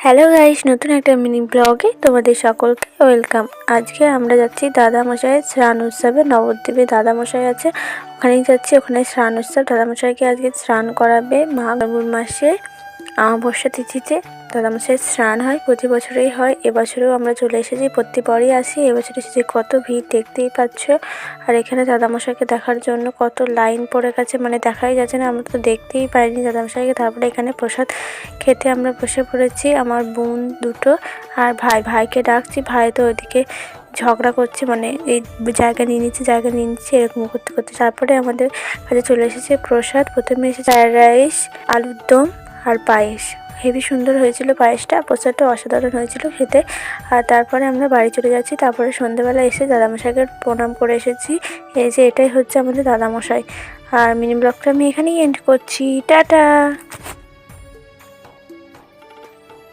Hello guys, নতুন একটা mini ব্লগে তোমাদের সকলকে ওয়েলকাম। আজকে আমরা যাচ্ছি দাদামশাইয়ের স্নান উৎসবে। নবদ্বীপে দাদামশাই আছে, ওখানেই যাচ্ছি। ওখানে স্নান উৎসব, দাদামশাইকে আজকে স্নান করাবে। ফাল্গুন মাসে অমাবস্যা তিথিতে দাদামশাইয়ের স্নান হয়, প্রতি বছরেই হয়। এবছরেও আমরা চলে এসেছি, প্রতিবারই আসি। এবছর এসেছি, কত ভিড় দেখতেই পাচ্ছ। আর এখানে দাদামশাইকে দেখার জন্য কত লাইন পড়ে গেছে, মানে দেখাই যাচ্ছে না, আমরা তো দেখতেই পাইনি দাদামশাইকে। তারপরে এখানে প্রসাদ খেতে আমরা বসে পড়েছি, আমার বোন দুটো আর ভাইকে ডাকছি। ভাই তো ওইদিকে ঝগড়া করছে, মানে এই জায়গা নিয়ে নিচ্ছে এরকম করতে করতে। তারপরে আমাদের কাছে চলে এসেছে প্রসাদ। প্রথমে এসেছে ফ্রায়েড রাইস, আলুর দম আর পায়েস। হেবি সুন্দর হয়েছিল পায়েসটা, প্রসাদটা অসাধারণ হয়েছিল খেতে। আর তারপরে আমরা বাড়ি চলে যাচ্ছি। তারপরে সন্ধ্যেবেলা এসে দাদামশাইকে প্রণাম করে এসেছি। এই যে এটাই হচ্ছে আমাদের দাদামশাই। আর মিনি ব্লগটা আমি এখানেই এন্ড করছি। টাটা।